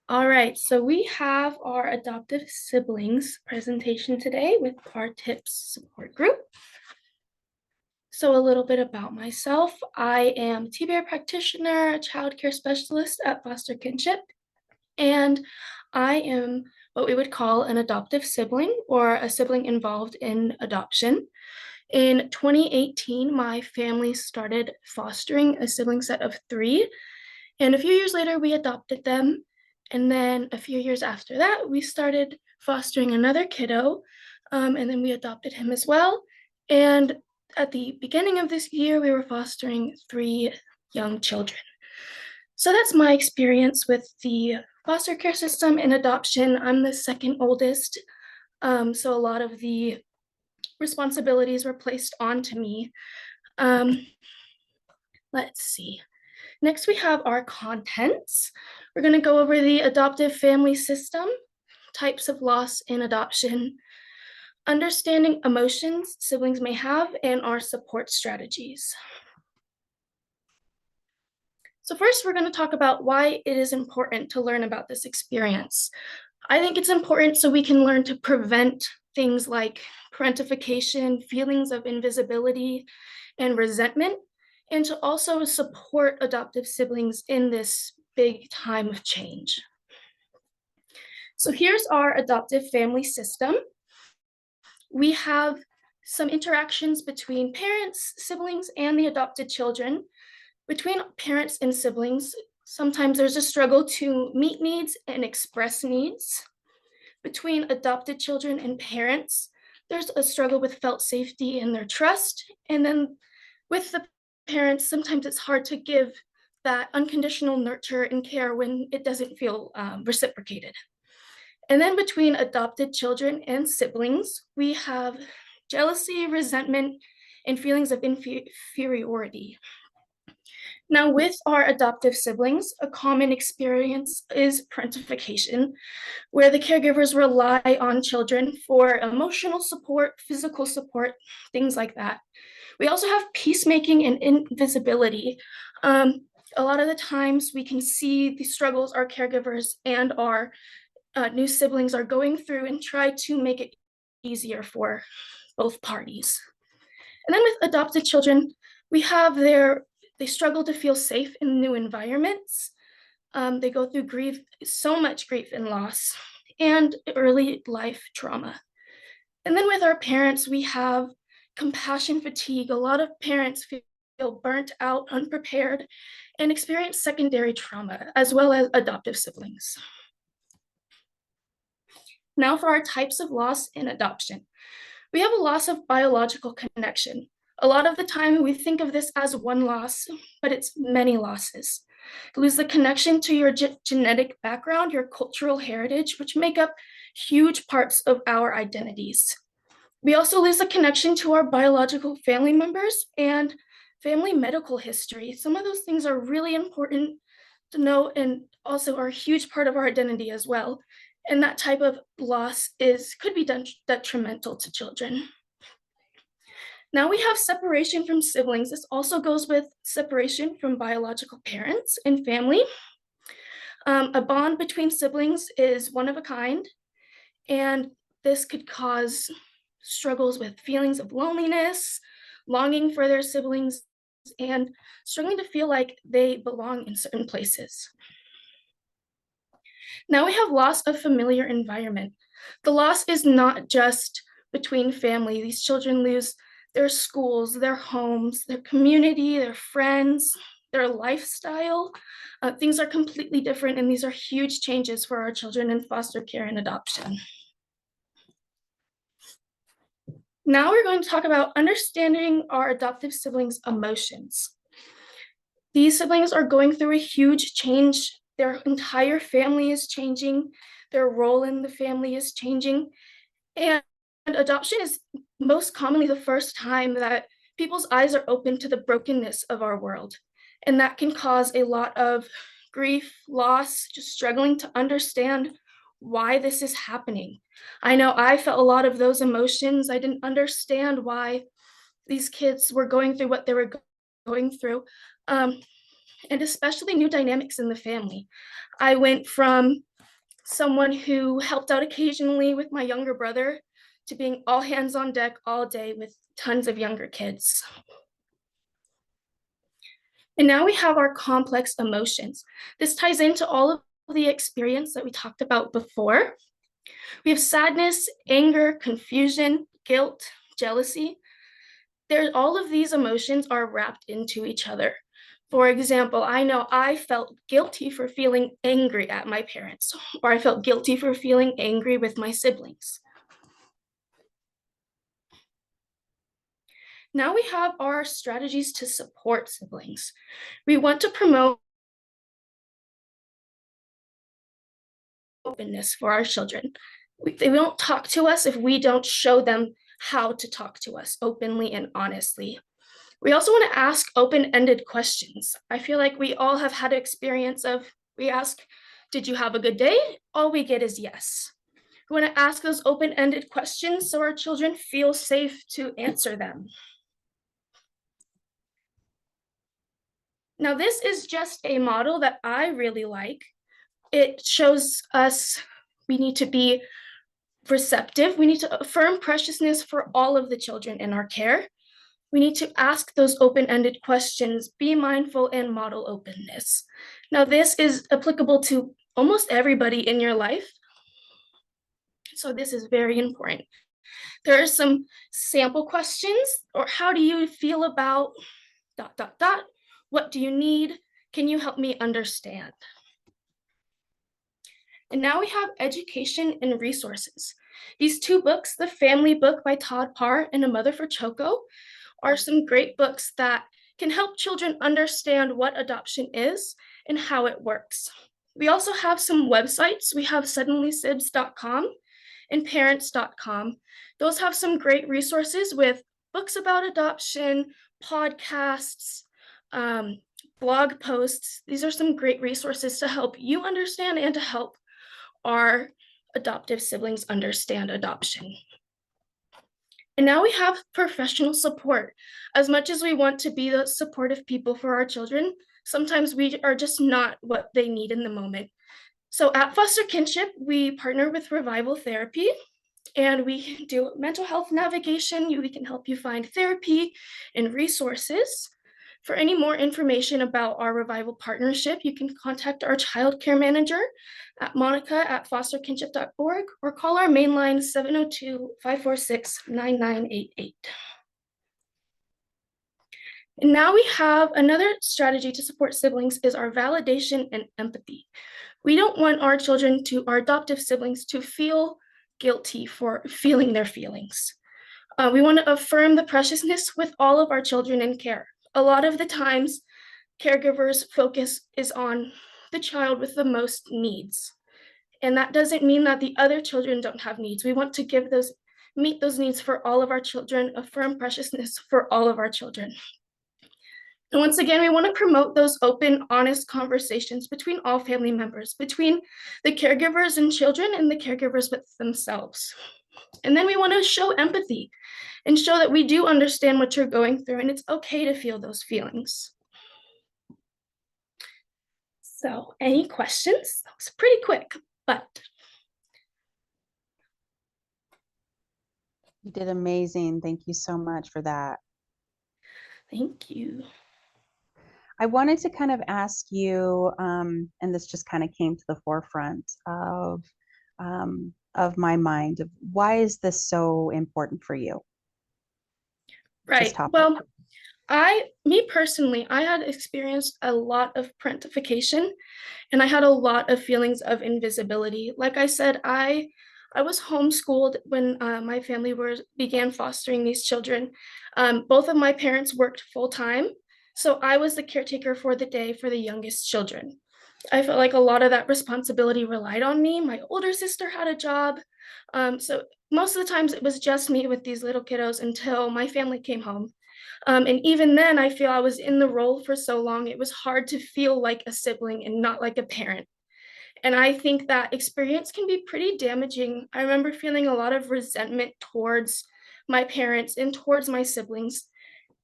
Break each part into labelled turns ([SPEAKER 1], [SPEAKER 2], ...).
[SPEAKER 1] All right, so we have our adoptive siblings presentation today with our TIPS support group. So a little bit about myself. I am a TBRI practitioner, a childcare specialist at Foster Kinship, and I am what we would call an adoptive sibling or a sibling involved in adoption. In 2018, my family started fostering a sibling set of three, and a few years later, we adopted them. And then a few years after that, we started fostering another kiddo, and then we adopted him as well. And at the beginning of this year, we were fostering three young children. So that's my experience with the foster care system and adoption. I'm the second oldest, so a lot of the responsibilities were placed onto me. Um, let's see. Next, we have our contents. We're going to go over the adoptive family system, types of loss in adoption, understanding emotions siblings may have, and our support strategies. So first, we're going to talk about why it is important to learn about this experience. I think it's important so we can learn to prevent things like parentification, feelings of invisibility, and resentment, and to also support adoptive siblings in this big time of change. So here's our adoptive family system. We have some interactions between parents, siblings, and the adopted children. Between parents and siblings, sometimes there's a struggle to meet needs and express needs. Between adopted children and parents, there's a struggle with felt safety and their trust. And then with the parents, sometimes it's hard to give that unconditional nurture and care when it doesn't feel reciprocated. And then between adopted children and siblings, we have jealousy, resentment, and feelings of inferiority. Now, with our adoptive siblings, a common experience is parentification, where the caregivers rely on children for emotional support, physical support, things like that. We also have peacemaking and invisibility. A lot of the times we can see the struggles our caregivers and our new siblings are going through and try to make it easier for both parties. And then with adopted children, we have they struggle to feel safe in new environments. They go through grief, so much grief and loss, and early life trauma. And then with our parents, we have compassion fatigue. A lot of parents feel burnt out, unprepared, and experience secondary trauma, as well as adoptive siblings. Now for our types of loss in adoption. We have a loss of biological connection. A lot of the time we think of this as one loss, but it's many losses. You lose the connection to your genetic background, your cultural heritage, which make up huge parts of our identities. We also lose the connection to our biological family members and family medical history. Some of those things are really important to know and also are a huge part of our identity as well. And that type of loss could be detrimental to children. Now we have separation from siblings. This also goes with separation from biological parents and family. A bond between siblings is one of a kind, and this could cause struggles with feelings of loneliness, longing for their siblings, and struggling to feel like they belong in certain places. Now we have loss of familiar environment. The loss is not just between family. These children lose their schools, their homes, their community, their friends, their lifestyle. Things are completely different, and these are huge changes for our children in foster care and adoption. Now we're going to talk about understanding our adoptive siblings' emotions. These siblings are going through a huge change. Their entire family is changing. Their role in the family is changing. And adoption is most commonly the first time that people's eyes are open to the brokenness of our world. And that can cause a lot of grief, loss, just struggling to understand why this is happening. I know I felt a lot of those emotions. I didn't understand why these kids were going through what they were going through, and especially new dynamics in the family. I went from someone who helped out occasionally with my younger brother, to being all hands on deck all day with tons of younger kids. And now we have our complex emotions. This ties into all of the experience that we talked about before. We have sadness, anger, confusion, guilt, jealousy. All of these emotions are wrapped into each other. For example, I know I felt guilty for feeling angry at my parents, or I felt guilty for feeling angry with my siblings. Now we have our strategies to support siblings. We want to promote openness for our children. They won't talk to us if we don't show them how to talk to us openly and honestly. We also want to ask open-ended questions. I feel like we all have had experience of, we ask, did you have a good day? All we get is yes. We want to ask those open-ended questions so our children feel safe to answer them. Now, this is just a model that I really like. It shows us we need to be receptive. We need to affirm preciousness for all of the children in our care. We need to ask those open-ended questions, be mindful, and model openness. Now, this is applicable to almost everybody in your life. So this is very important. There are some sample questions, or how do you feel about ... What do you need? Can you help me understand? And now we have education and resources. These two books, The Family Book by Todd Parr and A Mother for Choco, are some great books that can help children understand what adoption is and how it works. We also have some websites. We have suddenlysibs.com and parents.com. Those have some great resources with books about adoption, podcasts, blog posts. These are some great resources to help you understand and to help our adoptive siblings understand adoption. And now we have professional support. As much as we want to be the supportive people for our children, sometimes we are just not what they need in the moment. So at Foster Kinship, we partner with Revival Therapy, and we do mental health navigation. We can help you find therapy and resources. For any more information about our Revival partnership, you can contact our childcare manager at monica@fosterkinship.org or call our main line 702-546-9988. And now we have another strategy to support siblings is our validation and empathy. We don't want our children our adoptive siblings to feel guilty for feeling their feelings. We want to affirm the preciousness with all of our children in care. A lot of the times, caregivers' focus is on the child with the most needs. And that doesn't mean that the other children don't have needs. We want to meet those needs for all of our children, affirm preciousness for all of our children. And once again, we want to promote those open, honest conversations between all family members, between the caregivers and children and the caregivers with themselves. And then we want to show empathy and show that we do understand what you're going through and it's okay to feel those feelings. So, any questions? That was pretty quick, but.
[SPEAKER 2] You did amazing. Thank you so much for that.
[SPEAKER 1] Thank you.
[SPEAKER 2] I wanted to kind of ask you, and this just kind of came to the forefront of my mind, of why is this so important for you?
[SPEAKER 1] Right. Well, me personally, I had experienced a lot of parentification and I had a lot of feelings of invisibility. Like I said, I was homeschooled when my family began fostering these children. Both of my parents worked full time, so I was the caretaker for the day for the youngest children. I felt like a lot of that responsibility relied on me. My older sister had a job, so most of the times it was just me with these little kiddos until my family came home. And even then, I feel I was in the role for so long, it was hard to feel like a sibling and not like a parent. And I think that experience can be pretty damaging. I remember feeling a lot of resentment towards my parents and towards my siblings.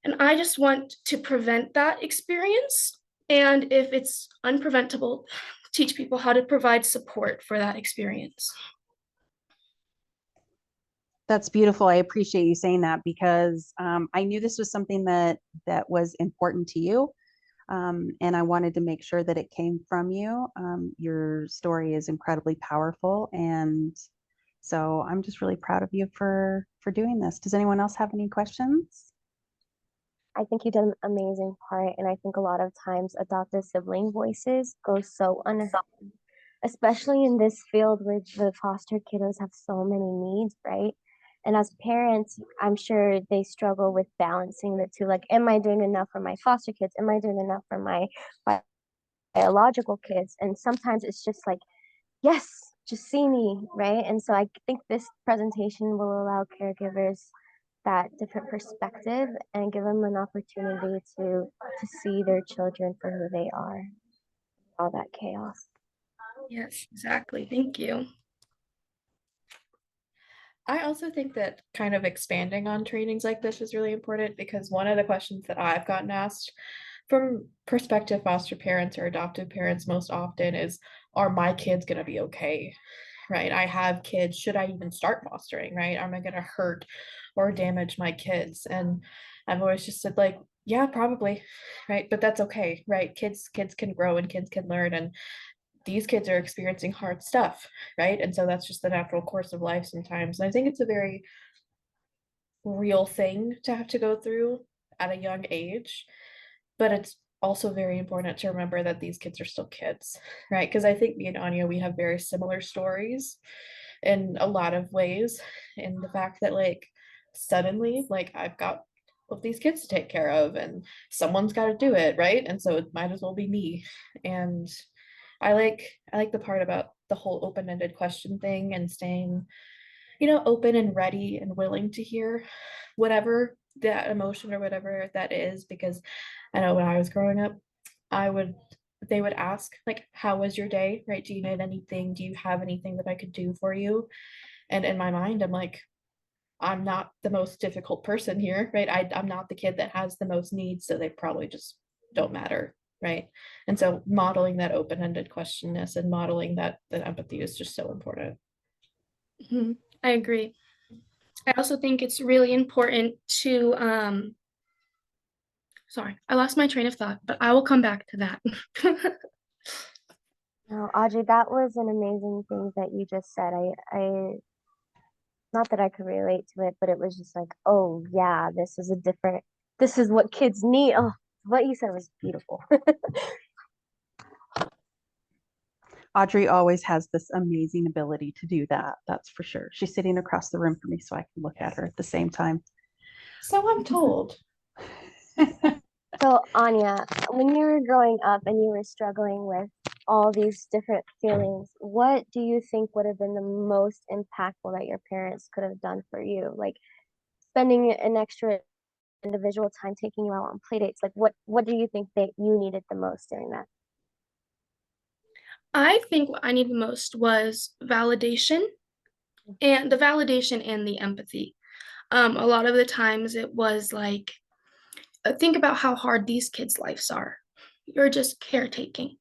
[SPEAKER 1] And I just want to prevent that experience. And if it's unpreventable, teach people how to provide support for that experience.
[SPEAKER 2] That's beautiful. I appreciate you saying that because I knew this was something that was important to you, and I wanted to make sure that it came from you. Your story is incredibly powerful, and so I'm just really proud of you for doing this. Does anyone else have any questions?
[SPEAKER 3] I think you did an amazing part, and I think a lot of times adoptive sibling voices go so unheard, especially in this field where the foster kiddos have so many needs, right? And as parents, I'm sure they struggle with balancing the two. Like, am I doing enough for my foster kids? Am I doing enough for my biological kids? And sometimes it's just like, yes, just see me, right? And so I think this presentation will allow caregivers that different perspective and give them an opportunity to see their children for who they are, all that chaos.
[SPEAKER 1] Yes, exactly. Thank you.
[SPEAKER 4] I also think that kind of expanding on trainings like this is really important because one of the questions that I've gotten asked from prospective foster parents or adoptive parents most often is, are my kids going to be okay? Right? I have kids. Should I even start fostering? Right? Am I going to hurt or damage my kids? And I've always just said, like, yeah, probably. Right. But that's okay. Right. Kids can grow and kids can learn. And these kids are experiencing hard stuff, right? And so that's just the natural course of life sometimes. And I think it's a very real thing to have to go through at a young age, but it's also very important to remember that these kids are still kids, right? Because I think me and Anya, we have very similar stories in a lot of ways. In the fact that, like, suddenly, like, I've got of these kids to take care of and someone's got to do it, right? And so it might as well be me. And I like the part about the whole open-ended question thing and staying, open and ready and willing to hear whatever that emotion or whatever that is. Because I know when I was growing up, I would they would ask, like, how was your day? Right? Do you need anything? Do you have anything that I could do for you? And in my mind, I'm like, I'm not the most difficult person here, right? I'm not the kid that has the most needs, so they probably just don't matter, right? And so modeling that open-ended questionness and modeling that empathy is just so important.
[SPEAKER 1] Mhm. I agree. I also think it's really important to, sorry, I lost my train of thought, but I will come back to that.
[SPEAKER 3] No, Audrey, that was an amazing thing that you just said. Not that I could relate to it, but it was just like, oh yeah, this is what kids need. Oh, what you said was beautiful.
[SPEAKER 2] Audrey always has this amazing ability to do that. That's for sure. She's sitting across the room from me, so I can look at her at the same time.
[SPEAKER 4] So I'm told.
[SPEAKER 3] So, Anya, when you were growing up and you were struggling with all these different feelings, what do you think would have been the most impactful that your parents could have done for you? Like spending an extra individual time taking you out on play dates. Like what do you think that you needed the most during that?
[SPEAKER 1] I think what I needed most was validation, and the validation and the empathy. A lot of the times it was like, think about how hard these kids' lives are. You're just caretaking.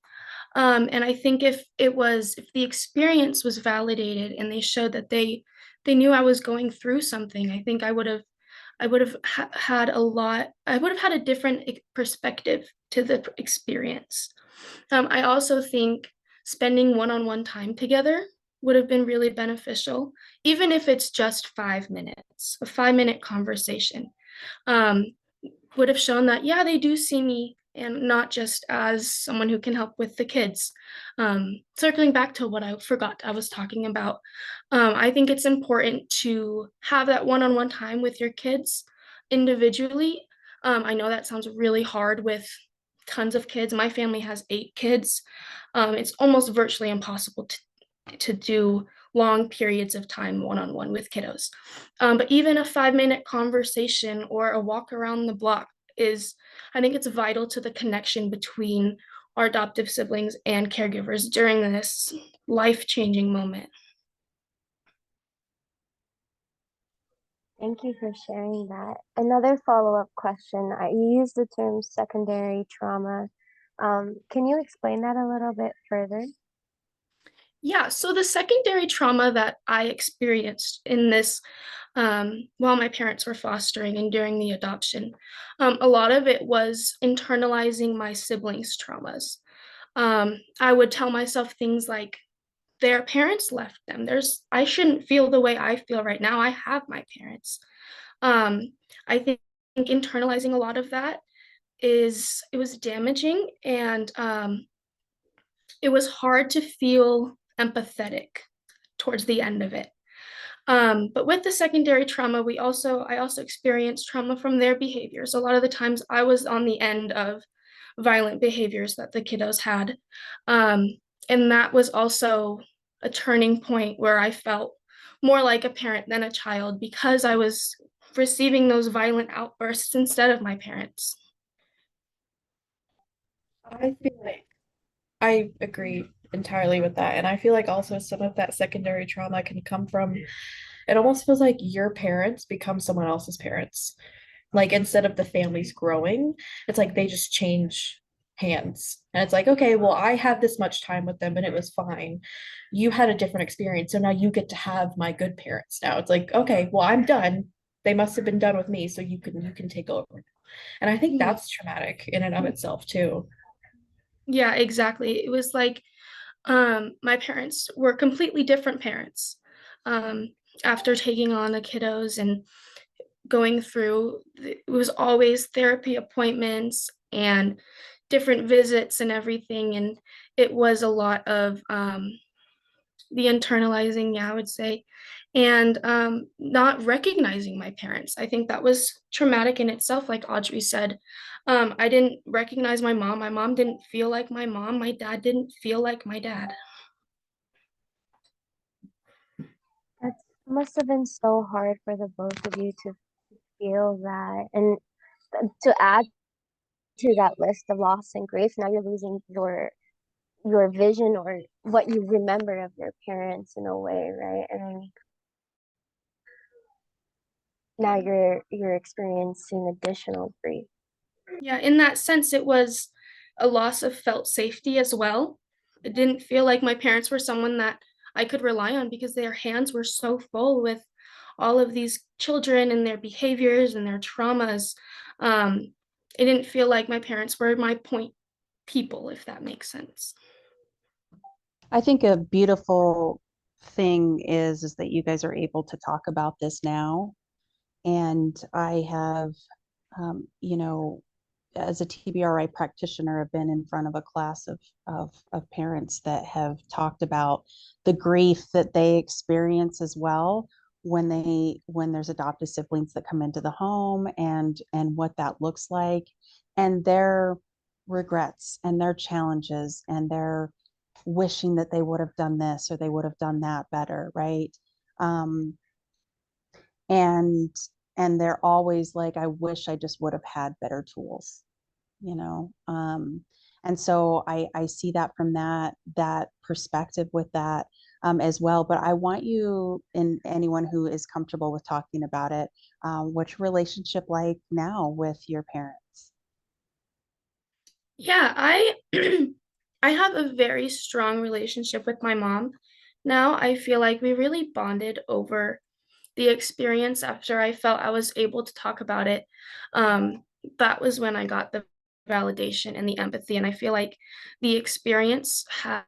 [SPEAKER 1] And I think if the experience was validated and they showed that they knew I was going through something, I think I would have had a different perspective to the experience. I also think spending one-on-one time together would have been really beneficial, even if it's just 5 minutes, a 5-minute conversation. Um, would have shown that, yeah, they do see me and not just as someone who can help with the kids. Circling back to what I forgot I was talking about, I think it's important to have that one-on-one time with your kids individually. I know that sounds really hard with tons of kids. My family has 8 kids. It's almost virtually impossible to do long periods of time one-on-one with kiddos. But even a 5-minute conversation or a walk around the block I think it's vital to the connection between our adoptive siblings and caregivers during this life-changing moment.
[SPEAKER 3] Thank you for sharing that. Another follow-up question. I used the term secondary trauma Can you explain that a little bit further?
[SPEAKER 1] Yeah, so the secondary trauma that I experienced in this while my parents were fostering and during the adoption, a lot of it was internalizing my siblings' traumas. I would tell myself things like, their parents left them. I shouldn't feel the way I feel right now. I have my parents. Um, I think internalizing a lot of that it was damaging, and it was hard to feel empathetic towards the end of it. But with the secondary trauma, I also experienced trauma from their behaviors. A lot of the times I was on the end of violent behaviors that the kiddos had. Um, and that was also a turning point where I felt more like a parent than a child because I was receiving those violent outbursts instead of my parents.
[SPEAKER 4] I feel like I agree entirely with that. And I feel like also some of that secondary trauma can come from it almost feels like your parents become someone else's parents. Like instead of the families growing, it's like they just change hands. And it's like, okay, well, I had this much time with them and it was fine. You had a different experience. So now you get to have my good parents now. It's like, okay, well, I'm done. They must have been done with me, so you can take over. And I think
[SPEAKER 1] Yeah,
[SPEAKER 4] that's traumatic in and of itself too.
[SPEAKER 1] yeah, exactly. It was like my parents were completely different parents. Um, After taking on the kiddos and going through, it was always therapy appointments and different visits and everything. And it was a lot of the internalizing, yeah, I would say, and not recognizing my parents. I think that was traumatic in itself, like Audrey said. I didn't recognize my mom. My mom didn't feel like my mom. My dad didn't feel like my dad.
[SPEAKER 3] That must have been so hard for the both of you to feel that. And to add to that list of loss and grief, now you're losing your vision or what you remember of your parents in a way, right? And now you're experiencing additional grief.
[SPEAKER 1] Yeah, in that sense, it was a loss of felt safety as well. It didn't feel like my parents were someone that I could rely on because their hands were so full with all of these children and their behaviors and their traumas. Um, it didn't feel like my parents were my point people, if that makes sense.
[SPEAKER 2] I think a beautiful thing is that you guys are able to talk about this now. And I have, you know, as a TBRI practitioner, I've been in front of a class of parents that have talked about the grief that they experience as well when there's adoptive siblings that come into the home and what that looks like and their regrets and their challenges and their wishing that they would have done this or they would have done that better, right? Um, and and they're always like, I wish I just would have had better tools, you know. And so I see that from that perspective with that as well. But I want you and anyone who is comfortable with talking about it, what's your relationship like now with your parents?
[SPEAKER 1] Yeah, I I have a very strong relationship with my mom. Now I feel like we really bonded over the experience after I felt I was able to talk about it. Um, that was when I got the validation and the empathy. And I feel like the experience had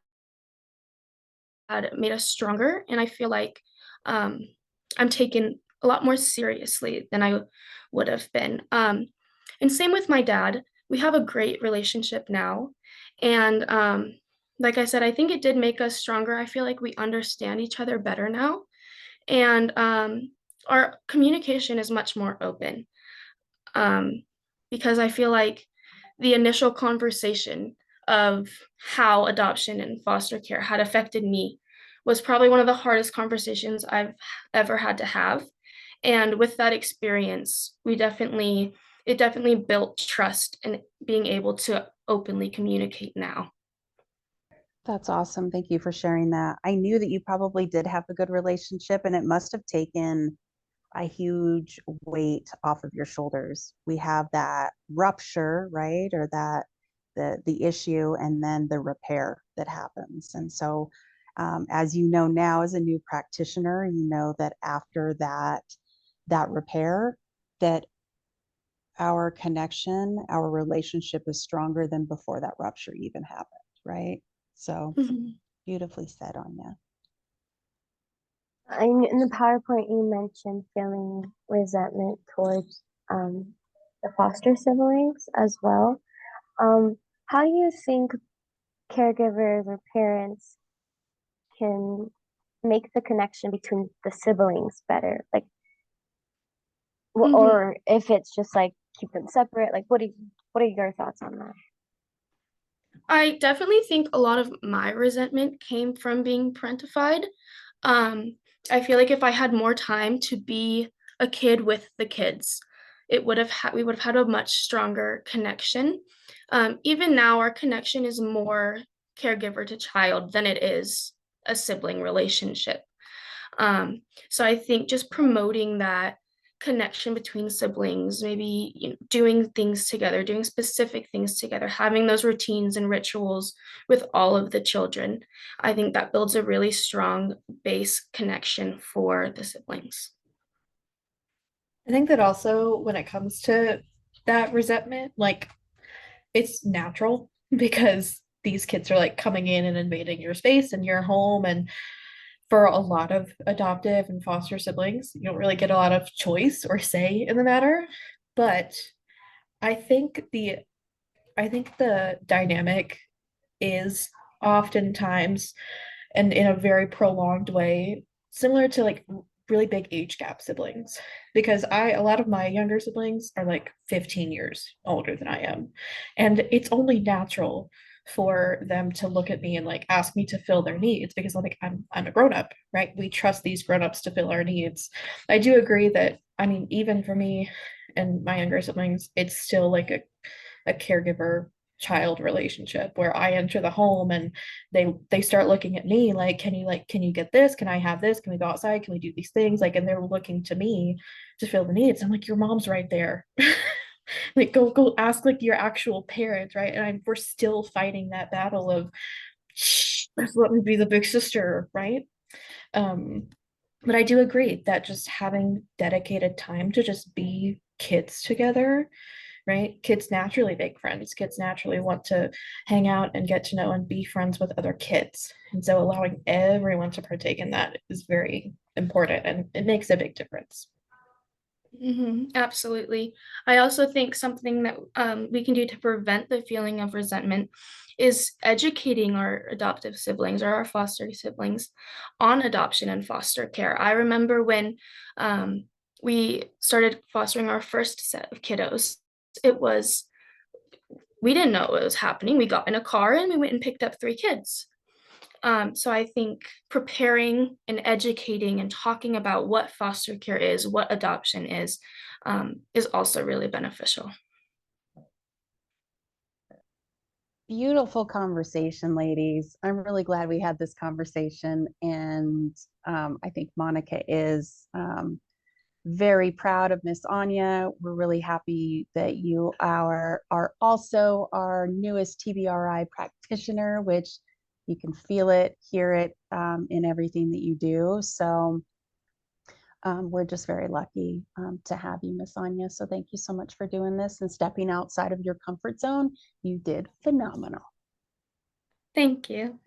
[SPEAKER 1] made us stronger. And I feel like um, I'm taken a lot more seriously than I would have been. And same with my dad. We have a great relationship now. And like I said, I think it did make us stronger. I feel like we understand each other better now, and our communication is much more open, um, because I feel like the initial conversation of how adoption and foster care had affected me was probably one of the hardest conversations I've ever had to have. And with that experience, it definitely built trust and being able to openly communicate now.
[SPEAKER 2] That's awesome. Thank you for sharing that. I knew that you probably did have a good relationship, and it must have taken a huge weight off of your shoulders. We have that rupture, right? Or that the issue and then the repair that happens. And so, as you know now, as a new practitioner, you know that after that repair, that our connection, our relationship is stronger than before that rupture even happened, right? So
[SPEAKER 1] Mhm.
[SPEAKER 2] beautifully said, Anya.
[SPEAKER 3] In the PowerPoint, you mentioned feeling resentment towards the foster siblings as well. Um, how do you think caregivers or parents can make the connection between the siblings better? Like,
[SPEAKER 1] Mhm.
[SPEAKER 3] or if it's just like keep them separate. Like, what are your thoughts on that?
[SPEAKER 1] I definitely think a lot of my resentment came from being parentified. Um, I feel like if I had more time to be a kid with the kids, we would have had a much stronger connection. Even now, our connection is more caregiver to child than it is a sibling relationship. Um, so I think just promoting that connection between siblings, maybe doing things together, doing specific things together, having those routines and rituals with all of the children, I think that builds a really strong base connection for the siblings.
[SPEAKER 4] I think that also when it comes to that resentment, like it's natural because these kids are like coming in and invading your space and your home. And for a lot of adoptive and foster siblings, you don't really get a lot of choice or say in the matter. But I think the I think the dynamic is oftentimes and in a very prolonged way, similar to like really big age gap siblings. Because a lot of my younger siblings are like 15 years older than I am. And it's only natural for them to look at me and like ask me to fill their needs because like I'm a grown up, right? We trust these grown ups to fill our needs. I do agree that I mean even for me and my younger siblings, it's still like a caregiver child relationship where I enter the home and they start looking at me like can you get this? Can I have this? Can we go outside? Can we do these things? Like and they're looking to me to fill the needs. I'm like, your mom's right there. Like go ask like your actual parents, right? And we're still fighting that battle of shh, let me be the big sister, right? Um, but I do agree that just having dedicated time to just be kids together, right? Kids naturally make friends. Kids naturally want to hang out and get to know and be friends with other kids. And so allowing everyone to partake in that is very important and it makes a big difference.
[SPEAKER 1] Absolutely. I also think something that we can do to prevent the feeling of resentment is educating our adoptive siblings or our foster siblings on adoption and foster care. I remember when we started fostering our first set of kiddos, it was, we didn't know what was happening. We got in a car and we went and picked up three kids. So I think preparing and educating and talking about what foster care is, what adoption is also really beneficial.
[SPEAKER 2] Beautiful conversation, ladies. I'm really glad we had this conversation. And I think Monica is very proud of Miss Anya. We're really happy that you are also our newest TBRI practitioner, which you can feel it, hear it in everything that you do. So we're just very lucky to have you, Miss Anya. So thank you so much for doing this and stepping outside of your comfort zone. You did phenomenal.
[SPEAKER 1] Thank you.